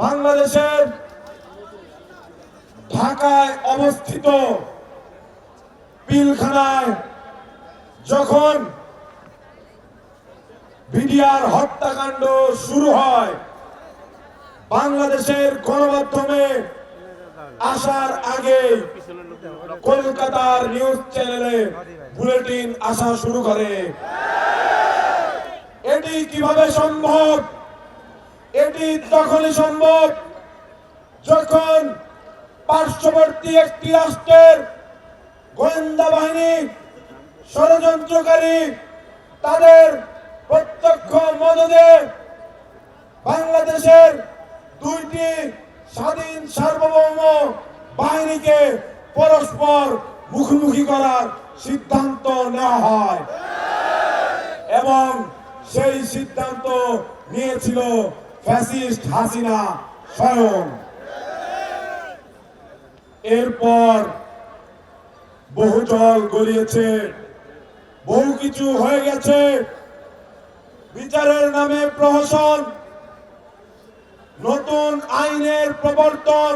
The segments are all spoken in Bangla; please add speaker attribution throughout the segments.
Speaker 1: বাংলাদেশের ঢাকায় অবস্থিত পিলখানায় যখন বিডিআর হত্যাকাণ্ড শুরু হয়, বাংলাদেশের গণমাধ্যমে আসার আগে কলকাতার নিউজ চ্যানেলে বুলেটিন আসা শুরু করে। এটি কিভাবে সম্ভব? এটি তখনই সম্ভব যখন পার্শ্ববর্তী একটি রাষ্ট্রের গোয়েন্দা বাহিনী ষড়যন্ত্রকারী তাদের প্রত্যক্ষ মদদে বাংলাদেশের দুইটি স্বাধীন সার্বভৌম বাহিনীকে পরস্পর মুখোমুখি করার সিদ্ধান্ত নেওয়া হয় এবং সেই সিদ্ধান্ত নিয়েছিল ফ্যাসিস্ট হাসিনা স্বয়ং। এরপর বহু জল গড়িয়েছে, বহু কিছু হয়ে গেছে। বিচারের নামে প্রহসন, নতুন আইনের প্রবর্তন,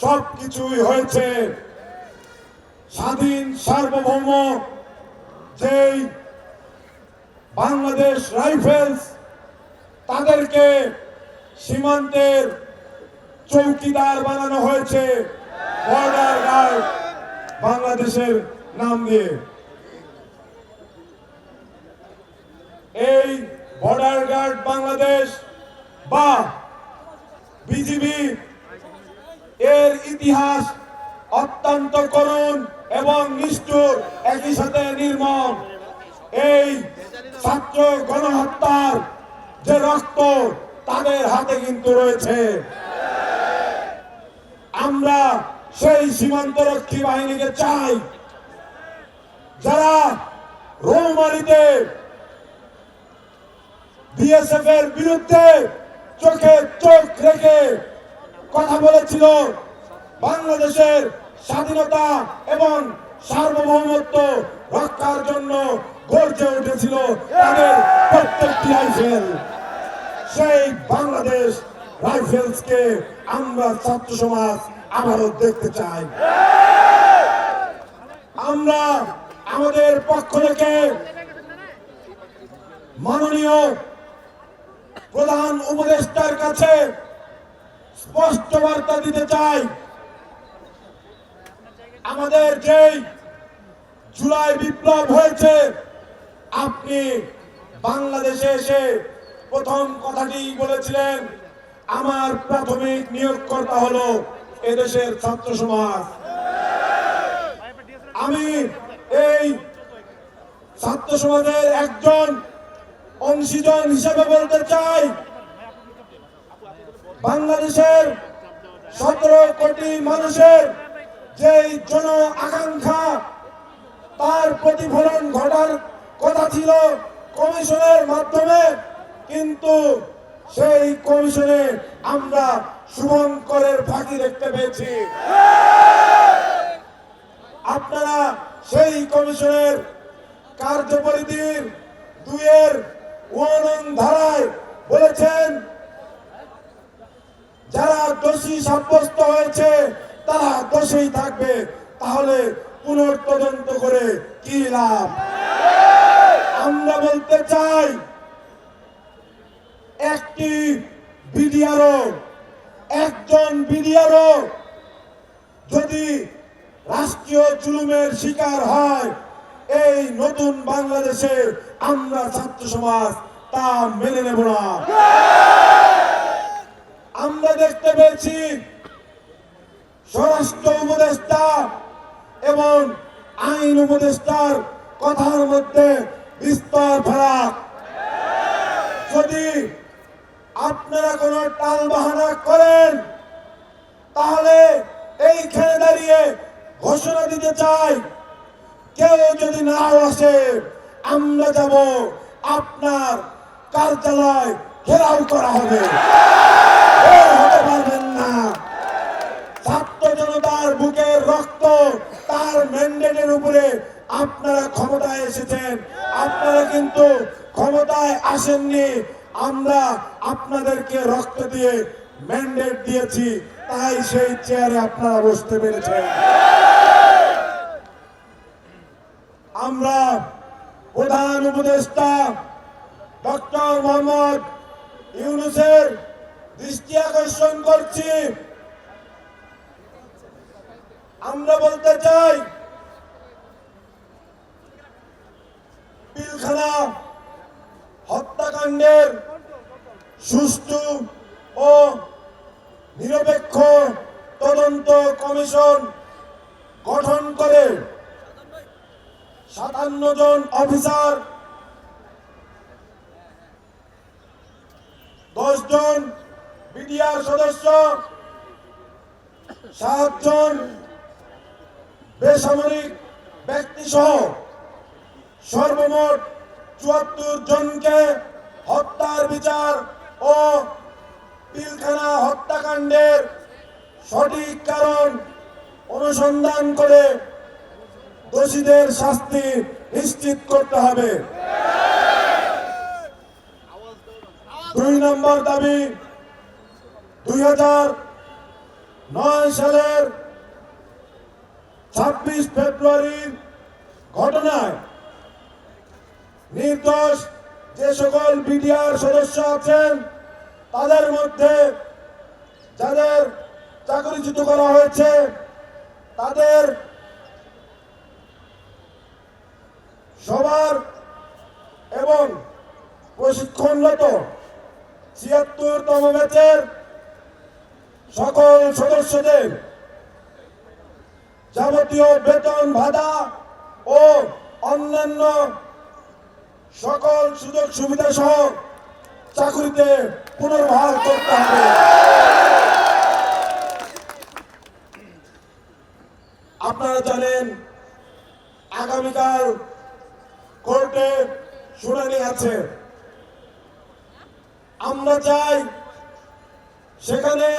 Speaker 1: সবকিছুই হয়েছে। স্বাধীন সার্বভৌম যেই বাংলাদেশ রাইফেলস, তাদেরকে সীমান্তের চৌকিদার বানানো হয়েছে বর্ডার গার্ড বাংলাদেশের নাম দিয়ে। এই বর্ডার গার্ড বাংলাদেশ বা বিজিবি এর ইতিহাস অত্যন্ত করুণ এবং নিষ্ঠুর, একই সাথে নির্মম। এই ছাত্র গণহত্যার যে রক্ত তাদের হাতে কিন্তু রয়েছে। আমরা সেই সীমান্তরক্ষী বাহিনীকে চাই যারা রৌমারীতে বিএসএফ এর বিরুদ্ধে চোখে চোখ রেখে কথা বলেছিল, বাংলাদেশের স্বাধীনতা এবং সার্বভৌমত্ব রক্ষার জন্য গর্জে উঠেছিল তাদের প্রত্যেকটি রাইফেল। সেই বাংলাদেশ রাইফেলসকে আমরা ছাত্র সমাজ আবারও দেখতে চাই। আমরা আমাদের পক্ষ থেকে মাননীয় প্রধান উপদেষ্টার কাছে স্পষ্ট বার্তা দিতে চাই, আমাদের যেই জুলাই বিপ্লব হয়েছে, আপনি বাংলাদেশে এসে প্রথম কথাটি বলেছিলেন, আমার প্রাথমিক নিয়োগকর্তা হলো এদেশের ছাত্র সমাজ। আমি এই ছাত্র সমাজের একজন অংশীজন হিসেবে বলতে চাই, বাংলাদেশের 17 কোটি মানুষের যেই জন আকাঙ্ক্ষা, তার প্রতিফলন ঘটার কথা ছিল কমিশনের মাধ্যমে, কিন্তু সেই কমিশনে আমরা শুভঙ্করের ফাঁকি দেখতে পেয়েছি। আপনারা সেই কমিশনের কার্যপরিধির 2-1 ধারায় বলেছেন, যারা দোষী সাব্যস্ত হয়েছে তারা দোষী থাকবে, তাহলে পুনর্তদন্ত করে কি লাভ? আমরা বলতে চাই, একটি বিডিআরও, একজন বিডিআরও যদি রাষ্ট্রীয় জুলুমের শিকার হয়, এই নতুন বাংলাদেশে আমরা ছাত্র সমাজ তা মেনে নেব না। আমরা দেখতে পেয়েছি স্বরাষ্ট্র উপদেষ্টা এবং আইন উপদেষ্টার কথার মধ্যে বিস্তর ফারাক। যদি আপনারা কোনো টালবাহানা করেন, তাহলে এইখানে দাঁড়িয়ে ঘোষণা দিতে চাই, কেউ যদি নাও আসে, আমরা যাব, আপনার কার্যালয় ঘেরাও করা হবে, হতে পারবেন না। ছাত্র জনতার বুকের রক্ত, তার ম্যান্ডেটের উপরে আপনারা ক্ষমতায় এসেছেন, আপনারা কিন্তু ক্ষমতায় আসেননি। আমরা আপনাদেরকে রক্ত দিয়ে ম্যান্ডেট দিয়েছি, তাই সেই চেয়ারে আপনারা বসতে পেরেছেন। আমরা প্রধান উপদেষ্টা ডক্টর মোহাম্মদ ইউনূসের দৃষ্টি আকর্ষণ করছি। আমরা বলতে চাই, পিলখানা হত্যাকাণ্ডের সুষ্ঠু ও নিরপেক্ষ তদন্ত কমিশন গঠন করে 57 জন অফিসার, 10 জন বিডিআর সদস্য, 7 জন বেসামরিক ব্যক্তি সহ সর্বমোট 74 জনকে হত্যার বিচার ও পিলখানা হত্যাকাণ্ডের সঠিক কারণ অনুসন্ধান করে দোষীদের শাস্তি নিশ্চিত করতে হবে। 2 নম্বর দাবি, 2009 সালের 26 ফেব্রুয়ারির ঘটনায় নির্দোষ যে সকল বিডিআর সদস্য আছেন, তাদের মধ্যে যাদের চাকরিচ্যুত করা হয়েছে, তাদের সবার এবং প্রশিক্ষণরত 76তম ব্যাচের সকল সদস্যদের যাবতীয় বেতন ভাতা ও অন্যান্য সকল সুযোগ সুবিধা সহ চাকরিতে পুনর্বহাল করতে হবে। আপনারা জানেন, আগামীকাল কোর্টে শুনানি আছে। আমরা চাই সেখানে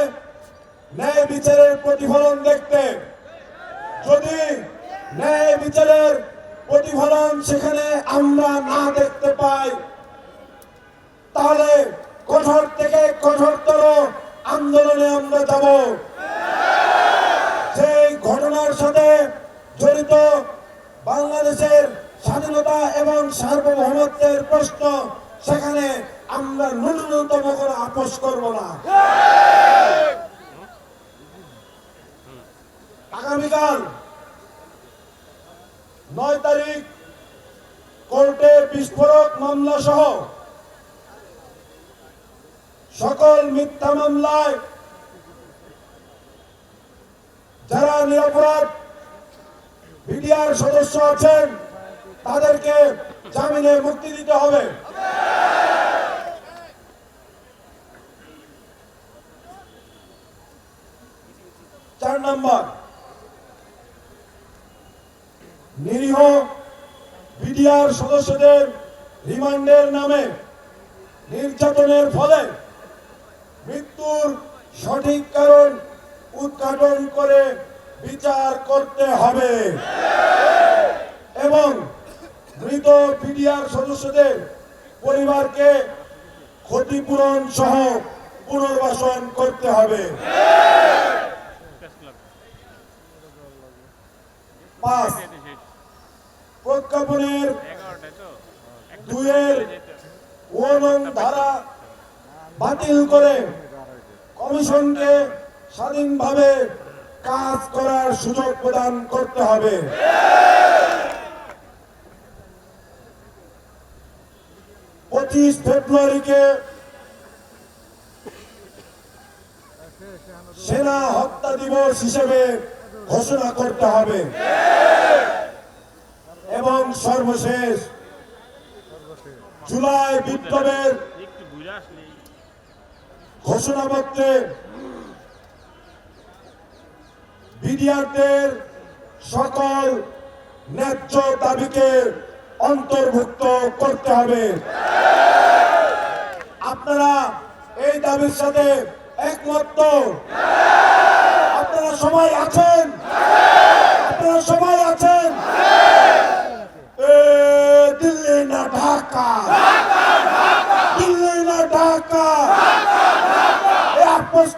Speaker 1: ন্যায় বিচারের প্রতিফলন দেখতে। যদি ন্যায় বিচারের প্রতিফলন সেখানে আমরা না দেখতে পাই, তাহলে কঠোর থেকে কঠোরতর আন্দোলনে আমরা যাব। সেই ঘটনার সাথে জড়িত বাংলাদেশের স্বাধীনতা এবং সার্বভৌমত্বের প্রশ্ন, সেখানে আমরা ন্যূনতম কোনো আপোষ করব না। আগামীকাল 9 তারিখ কোর্টে বিস্ফোরক মামলা সহ সকল মিথ্যা মামলায় যারা নিরপরাধ বিডিআর সদস্য আছেন, তাদেরকে জামিনে মুক্তি দিতে হবে। চার নম্বর, নিরীহ বিডিআর সদস্যদের রিমান্ডের নামে নির্যাতনের ফলে মৃত্যুর সঠিক কারণ উদ্ঘাটন করে বিচার করতে হবে এবং মৃত বিডিআর সদস্যদের পরিবারকে ক্ষতিপূরণ সহ পুনর্বাসন করতে হবে। 5, প্রজ্ঞাপনের 2 ধারা বাতিল করে কমিশনকে স্বাধীনভাবে কাজ করার সুযোগ প্রদান করতে হবে। 25 ফেব্রুয়ারিকে সেনা হত্যা দিবস হিসেবে ঘোষণা করতে হবে এবং সর্বশেষ জুলাই বিপ্লবের ঘোষণাপত্রে বিডিআরদের সকল ন্যায্য দাবিকে অন্তর্ভুক্ত করতে হবে। আপনারা এই দাবির সাথে একমত তো? আপনারা সবাই আছেন? আপনারা সবাই আছেন? দিল্লি না ঢাকা, দিল্লি না ঢাকা, এই আপোষ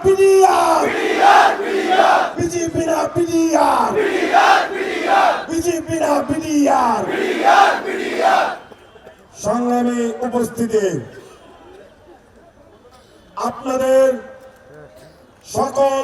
Speaker 1: বিডিআর বিজেপি না বিডিআর বিজেপি না বিডিআর সংগ্রামী উপস্থিতি, আপনাদের সকল